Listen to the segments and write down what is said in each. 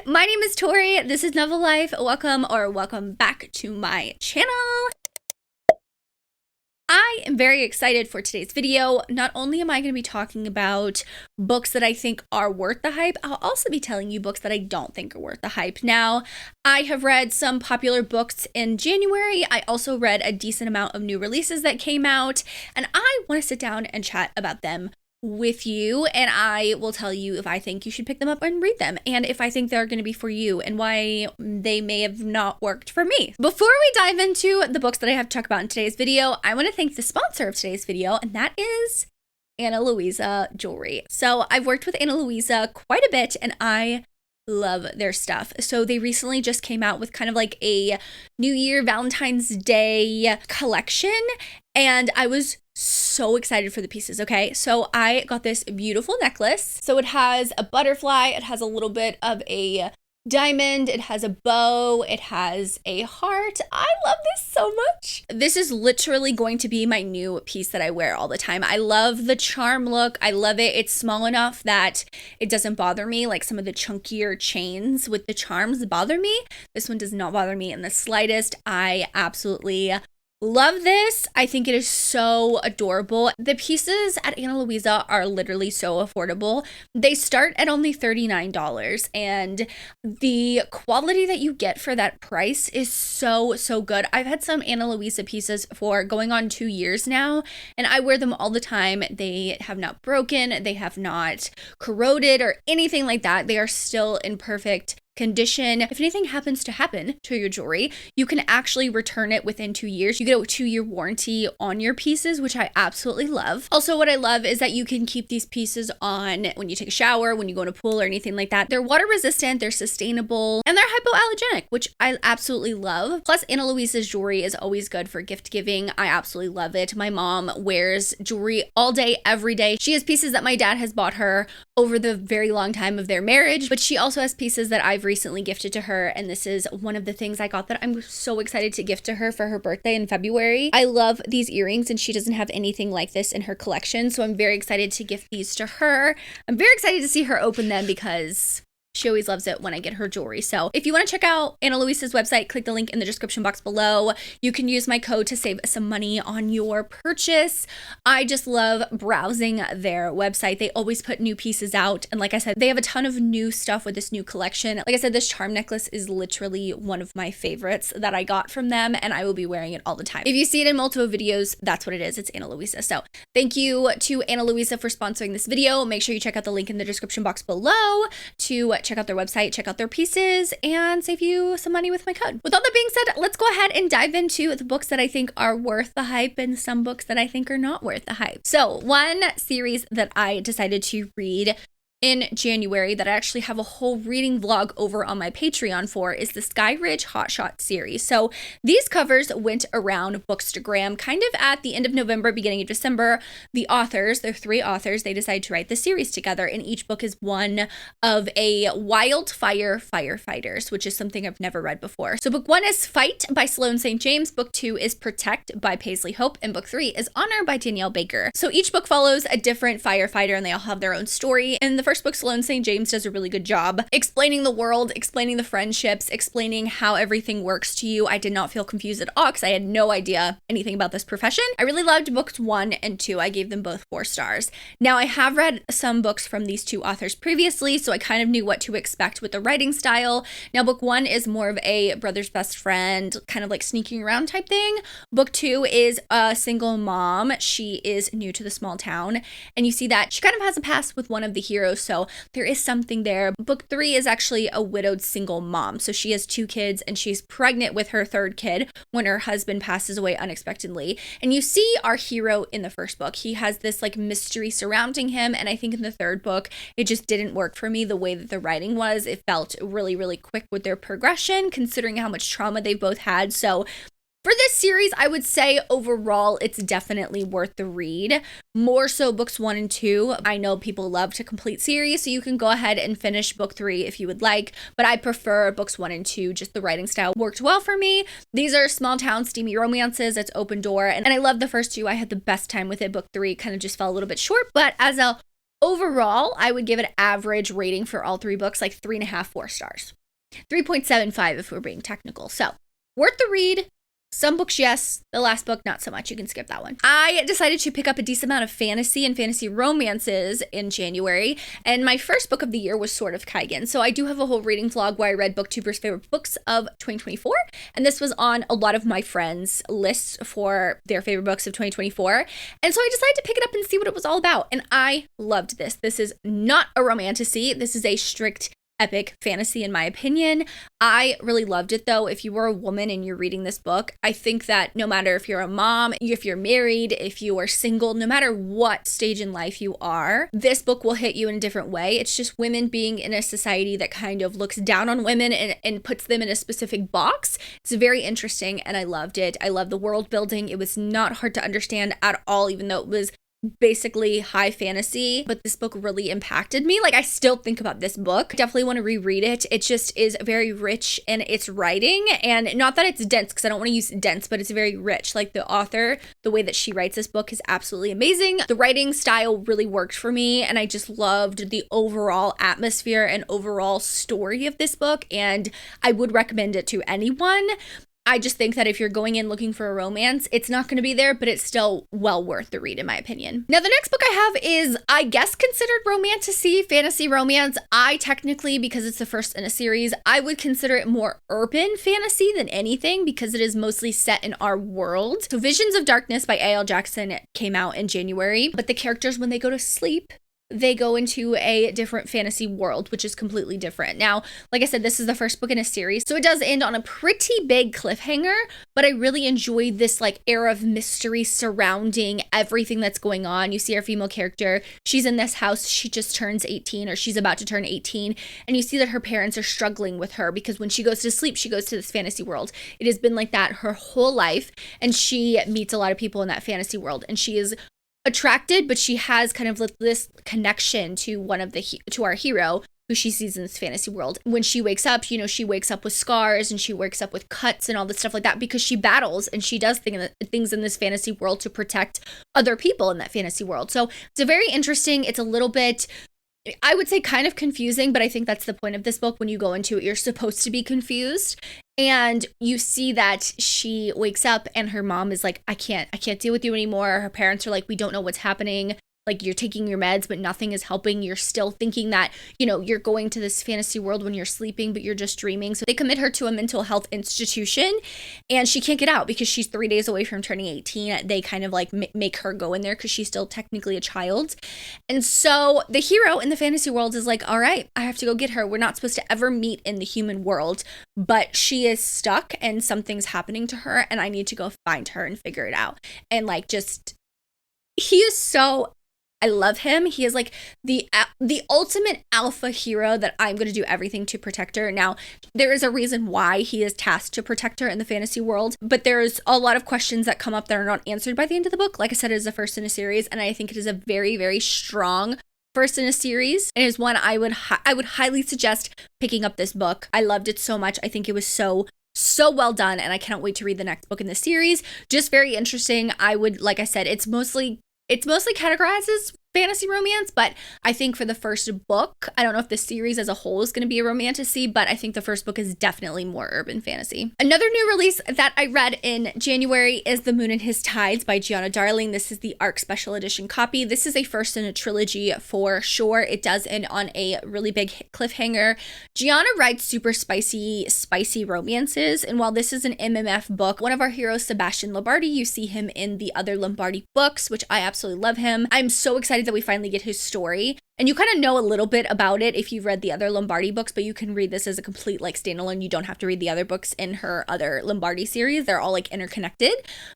my name is Tori. This is Novel Life. Welcome back to my channel. I am very excited for today's video. Not only am I going to be talking about books that I think are worth the hype, I'll also be telling you books that I don't think are worth the hype. Now, I have read some popular books in January. I also read a decent amount of new releases that came out, and I want to sit down and chat about them with you, and I will tell you if I think you should pick them up and read them, and if I think they're going to be for you, and why they may have not worked for me. Before we dive into the books that I have to talk about in today's video, I want to thank the sponsor of today's video, and that is Ana Luisa Jewelry. So I've worked with Ana Luisa quite a bit, and I love their stuff. So they recently just came out with kind of like a New Year Valentine's Day collection, and I was so excited for the pieces. Okay, so I got this beautiful necklace. So it has a butterfly, it has a little bit of a diamond, it has a bow, it has a heart. I love this so much. This is literally going to be my new piece that I wear all the time. I love the charm look. I love it. It's small enough that it doesn't bother me, like some of the chunkier chains with the charms bother me. This one does not bother me in the slightest. I absolutely love this. I think it is so adorable. The pieces at Ana Luisa are literally so affordable. They start at only $39, and the quality that you get for that price is so good. I've had some Ana Luisa pieces for going on 2 years now, and I wear them all the time. They have not broken, they have not corroded or anything like that. They are still in perfect condition. If anything happens to happen to your jewelry, you can actually return it within 2 years. You get a 2-year warranty on your pieces, which I absolutely love. Also, what I love is that you can keep these pieces on when you take a shower, when you go in a pool or anything like that. They're water resistant, they're sustainable, and they're hypoallergenic, which I absolutely love. Plus, Ana Luisa's jewelry is always good for gift giving. I absolutely love it. My mom wears jewelry all day, every day. She has pieces that my dad has bought her over the very long time of their marriage, but she also has pieces that I've recently gifted to her, and this is one of the things I got that I'm so excited to gift to her for her birthday in February. I love these earrings, and she doesn't have anything like this in her collection, so I'm very excited to gift these to her. I'm very excited to see her open them because she always loves it when I get her jewelry. So if you want to check out Ana Luisa's website, click the link in the description box below. You can use my code to save some money on your purchase. I just love browsing their website. They always put new pieces out. And like I said, they have a ton of new stuff with this new collection. Like I said, this charm necklace is literally one of my favorites that I got from them, and I will be wearing it all the time. If you see it in multiple videos, that's what it is. It's Ana Luisa. So thank you to Ana Luisa for sponsoring this video. Make sure you check out the link in the description box below to check out their website, check out their pieces, and save you some money with my code. With all that being said, let's go ahead and dive into the books that I think are worth the hype and some books that I think are not worth the hype. So one series that I decided to read in January that I actually have a whole reading vlog over on my Patreon for is the Skyridge Hot Shot series. So these covers went around Bookstagram kind of at the end of November, beginning of December. The authors, there are 3 authors, they decided to write the series together, and each book is one of a wildfire firefighters, which is something I've never read before. So book 1 is Fight by Sloane St. James, book 2 is Protect by Paisley Hope, and book 3 is Honor by Danielle Baker. So each book follows a different firefighter, and they all have their own story. And the first book, Sloane St. James, does a really good job explaining the world, explaining the friendships, explaining how everything works to you. I did not feel confused at all because I had no idea anything about this profession. I really loved books 1 and 2. I gave them both 4 stars. Now, I have read some books from these 2 authors previously, so I kind of knew what to expect with the writing style. Now, book 1 is more of a brother's best friend, kind of like sneaking around type thing. Book 2 is a single mom. She is new to the small town, and you see that she kind of has a past with one of the heroes, so there is something there. Book 3 is actually a widowed single mom. So she has 2 kids, and she's pregnant with her 3rd kid when her husband passes away unexpectedly. And you see our hero in the first book. He has this like mystery surrounding him. And I think in the 3rd book, it just didn't work for me the way that the writing was. It felt really quick with their progression, considering how much trauma they both had. So for this series, I would say overall, it's definitely worth the read. More so books 1 and 2. I know people love to complete series, so you can go ahead and finish book 3 if you would like, but I prefer books 1 and 2. Just the writing style worked well for me. These are small town steamy romances. It's open door, and I love the first 2. I had the best time with it. Book 3 kind of just fell a little bit short, but as a Overall, I would give it average rating for all 3 books, like 3.5, 4 stars. 3.75 if we're being technical. So, worth the read. Some books, yes. The last book, not so much. You can skip that one. I decided to pick up a decent amount of fantasy and fantasy romances in January, and my first book of the year was Sword of Kaigen. So I do have a whole reading vlog where I read booktubers' favorite books of 2024, and this was on a lot of my friends' lists for their favorite books of 2024. And so I decided to pick it up and see what it was all about, and I loved this. This is not a romantasy. This is a strict epic fantasy in my opinion. I really loved it though. If you were a woman and you're reading this book, I think that no matter if you're a mom, if you're married, if you are single, no matter what stage in life you are, this book will hit you in a different way. It's just women being in a society that kind of looks down on women and puts them in a specific box. It's very interesting and I loved it. I love the world building. It was not hard to understand at all, even though it was basically high fantasy, but this book really impacted me. Like, I still think about this book. Definitely want to reread it. It just is very rich in its writing, and not that it's dense, because I don't want to use dense, but it's very rich. Like, the author, the way that she writes this book is absolutely amazing. The writing style really worked for me, and I just loved the overall atmosphere and overall story of this book, and I would recommend it to anyone. I just think that if you're going in looking for a romance, it's not going to be there, but it's still well worth the read in my opinion. Now, the next book I have is, I guess, considered romantasy, fantasy romance. I technically, because it's the first in a series, I would consider it more urban fantasy than anything because it is mostly set in our world. So Visions of Darkness by A.L. Jackson came out in January, but the characters, when they go to sleep, they go into a different fantasy world, which is completely different. Now, like I said, this is the first book in a series, so it does end on a pretty big cliffhanger, but I really enjoyed this like air of mystery surrounding everything that's going on. You see our female character, she's in this house, she just turns 18, or she's about to turn 18, and you see that her parents are struggling with her because when she goes to sleep, she goes to this fantasy world. It has been like that her whole life, and she meets a lot of people in that fantasy world, and she is attracted, but she has kind of this connection to to our hero who she sees in this fantasy world. When she wakes up, you know, she wakes up with scars and she wakes up with cuts and all this stuff like that because she battles and she does things in this fantasy world to protect other people in that fantasy world. So it's a very interesting, it's a little bit, I would say, kind of confusing, but I think that's the point of this book. When you go into it, you're supposed to be confused. And you see that she wakes up and her mom is like, I can't deal with you anymore. Her parents are like, we don't know what's happening. Like, you're taking your meds, but nothing is helping. You're still thinking that, you know, you're going to this fantasy world when you're sleeping, but you're just dreaming. So they commit her to a mental health institution and she can't get out because she's 3 days away from turning 18. They kind of like make her go in there because she's still technically a child. And so the hero in the fantasy world is like, all right, I have to go get her. We're not supposed to ever meet in the human world, but she is stuck and something's happening to her and I need to go find her and figure it out. And like, just, he is so, I love him. He is like the ultimate alpha hero that I'm going to do everything to protect her. Now, there is a reason why he is tasked to protect her in the fantasy world, but there's a lot of questions that come up that are not answered by the end of the book. Like I said, it is the first in a series, and I think it is a very, very strong first in a series. It is one I would highly suggest picking up this book. I loved it so much. I think it was so well done, and I cannot wait to read the next book in the series. Just very interesting. Like I said, it's mostly categorized as fantasy romance, but I think for the first book, I don't know if the series as a whole is going to be a romantasy, but I think the first book is definitely more urban fantasy. Another new release that I read in January is The Moon and His Tides by Gianna Darling. This is the ARC special edition copy. This is a first in a trilogy for sure. It does end on a really big cliffhanger. Gianna writes super spicy romances, and while this is an MMF book, one of our heroes, Sebastian Lombardi, you see him in the other Lombardi books, which I absolutely love him. I'm so excited that we finally get his story. And you kind of know a little bit about it if you've read the other Lombardi books, but you can read this as a complete like standalone. You don't have to read the other books in her other Lombardi series. They're all like interconnected.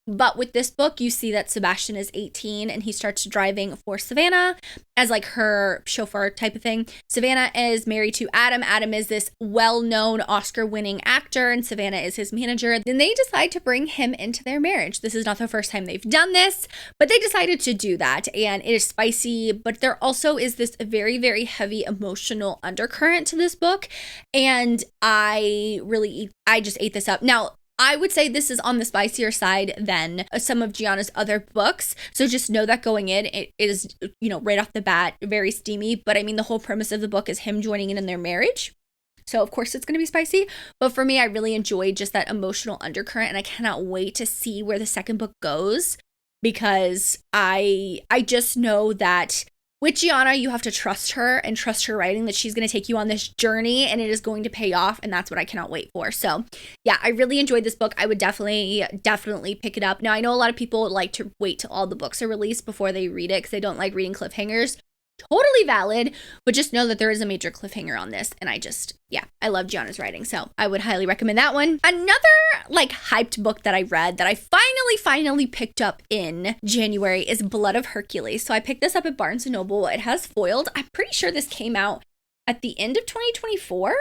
But with this book, you see that Sebastian is 18 and he starts driving for Savannah as like her chauffeur type of thing. Savannah is married to Adam. Adam is this well-known Oscar-winning actor and Savannah is his manager. Then they decide to bring him into their marriage. This is not the first time they've done this, but they decided to do that. And it is spicy, but there also is this a very, very heavy emotional undercurrent to this book, and I just ate this up. Now, I would say this is on the spicier side than some of Gianna's other books. So just know that going in, it is, right off the bat, very steamy. But I mean, the whole premise of the book is him joining in their marriage. So of course it's going to be spicy. But for me, I really enjoyed just that emotional undercurrent. And I cannot wait to see where the second book goes. Because I just know that with Gianna, you have to trust her and trust her writing, that she's going to take you on this journey and it is going to pay off. And that's what I cannot wait for. So yeah, I really enjoyed this book. I would definitely pick it up. Now, I know a lot of people like to wait till all the books are released before they read it because they don't like reading cliffhangers. Totally valid, but just know that there is a major cliffhanger on this. And I love Gianna's writing. So I would highly recommend that one. Another hyped book that I read that I finally picked up in January is Blood of Hercules. So I picked this up at Barnes & Noble. It has foiled. I'm pretty sure this came out at the end of 2024,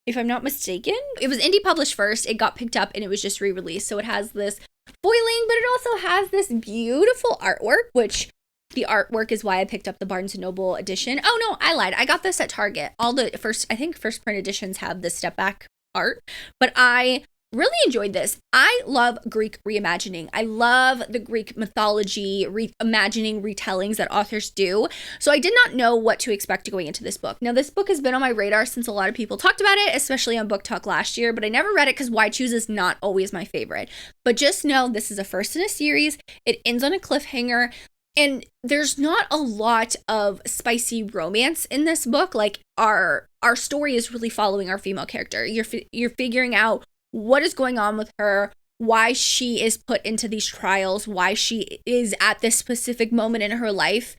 if I'm not mistaken. It was indie published first. It got picked up and it was just re-released. So it has this foiling, but it also has this beautiful artwork, which the artwork is why I picked up the Barnes & Noble edition. Oh no, I lied. I got this at Target. All the first print editions have the step back art, but I really enjoyed this. I love Greek reimagining. I love the Greek mythology, reimagining retellings that authors do. So I did not know what to expect going into this book. Now, this book has been on my radar since a lot of people talked about it, especially on Book Talk last year, but I never read it because Why Choose is not always my favorite. But just know this is a first in a series. It ends on a cliffhanger. And there's not a lot of spicy romance in this book. Like our story is really following our female character. You're figuring out what is going on with her, why she is put into these trials, why she is at this specific moment in her life.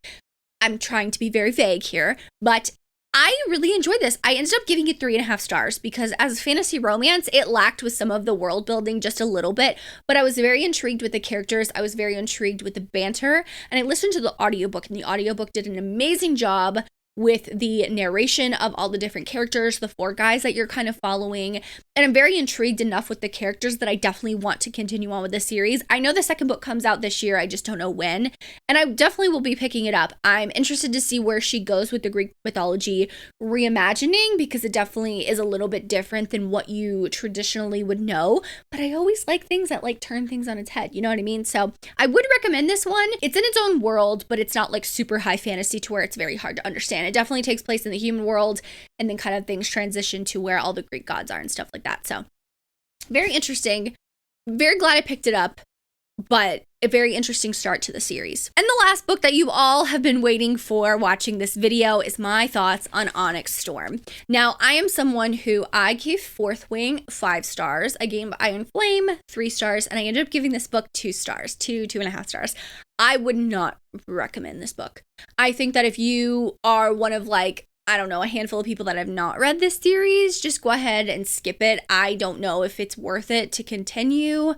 I'm trying to be very vague here, but I really enjoyed this. I ended up giving it 3.5 stars because as fantasy romance, it lacked with some of the world building just a little bit, but I was very intrigued with the characters. I was very intrigued with the banter, and I listened to the audiobook, and the audiobook did an amazing job with the narration of all the different characters, the 4 guys that you're kind of following. And I'm very intrigued enough with the characters that I definitely want to continue on with the series. I know the second book comes out this year. I just don't know when. And I definitely will be picking it up. I'm interested to see where she goes with the Greek mythology reimagining, because it definitely is a little bit different than what you traditionally would know. But I always like things that turn things on its head. You know what I mean? So I would recommend this one. It's in its own world, but it's not super high fantasy to where it's very hard to understand. It definitely takes place in the human world, and then kind of things transition to where all the Greek gods are and stuff like that. So very interesting. Very glad I picked it up, but a very interesting start to the series. And the last book that you all have been waiting for watching this video is my thoughts on Onyx Storm. Now, I am someone who I gave Fourth Wing 5 stars. I gave Iron Flame 3 stars, and I ended up giving this book 2 stars, 2.5 stars. I would not recommend this book. I think that if you are one of a handful of people that have not read this series, just go ahead and skip it. I don't know if it's worth it to continue.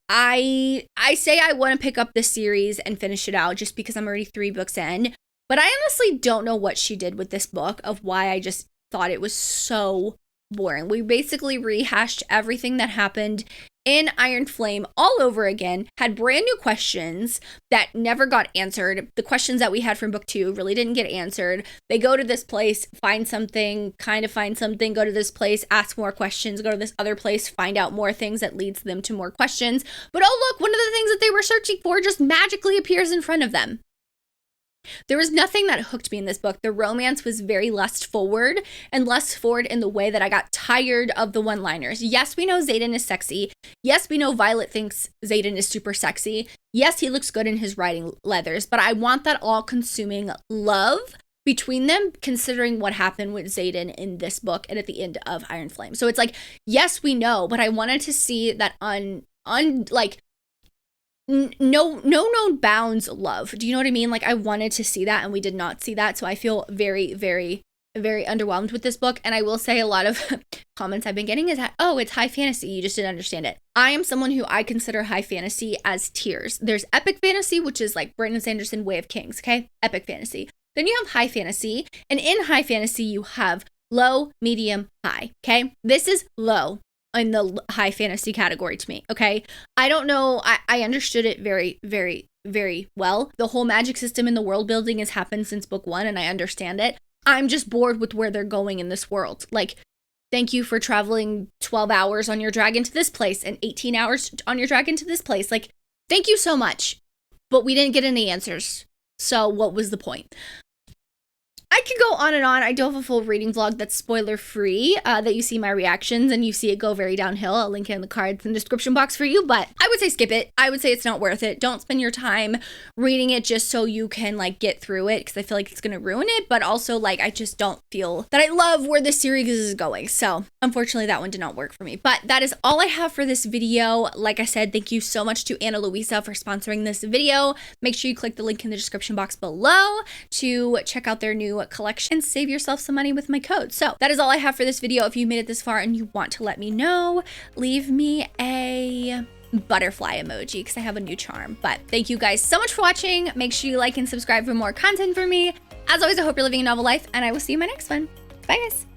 I say I want to pick up this series and finish it out just because I'm already 3 books in. But I honestly don't know what she did with this book, of why I just thought it was so boring. We basically rehashed everything that happened in Iron Flame all over again, had brand new questions that never got answered. The questions that we had from book 2 really didn't get answered. They go to this place, find something, kind of find something, go to this place, ask more questions, go to this other place, find out more things that leads them to more questions. But oh look, one of the things that they were searching for just magically appears in front of them. There was nothing that hooked me in this book. The romance was very lust forward in the way that I got tired of the one-liners. Yes, we know Xaden is sexy. Yes, we know Violet thinks Xaden is super sexy. Yes, he looks good in his riding leathers, but I want that all-consuming love between them, considering what happened with Xaden in this book and at the end of Iron Flame. So it's yes, we know, but I wanted to see that no known bounds love. Do you know what I mean? I wanted to see that, and we did not see that. So I feel very, very, very underwhelmed with this book. And I will say a lot of comments I've been getting is that, oh, it's high fantasy. You just didn't understand it. I am someone who I consider high fantasy as tiers. There's epic fantasy, which is like Brandon Sanderson, Way of Kings. Okay. Epic fantasy. Then you have high fantasy. And in high fantasy, you have low, medium, high. Okay. This is low in the high fantasy category to me. Okay. I don't know. I understood it very, very, very well. The whole magic system in the world building has happened since book 1, and I understand it. I'm just bored with where they're going in this world. thank you for traveling 12 hours on your dragon to this place and 18 hours on your dragon to this place. Like, thank you so much. But we didn't get any answers. So what was the point? I could go on and on. I do have a full reading vlog that's spoiler free, that you see my reactions and you see it go very downhill. I'll link it in the cards in the description box for you, but I would say skip it. I would say it's not worth it. Don't spend your time reading it just so you can like get through it, because I feel like it's going to ruin it, but also like I just don't feel that I love where this series is going. So unfortunately that one did not work for me, but that is all I have for this video. Like I said, thank you so much to Ana Luisa for sponsoring this video. Make sure you click the link in the description box below to check out their new collection and save yourself some money with my code. So that is all I have for this video. If you made it this far and you want to let me know, leave me a butterfly emoji because I have a new charm. But thank you guys so much for watching. Make sure you like and subscribe for more content from me. As always, I hope you're living a novel life, and I will see you in my next one. Bye guys.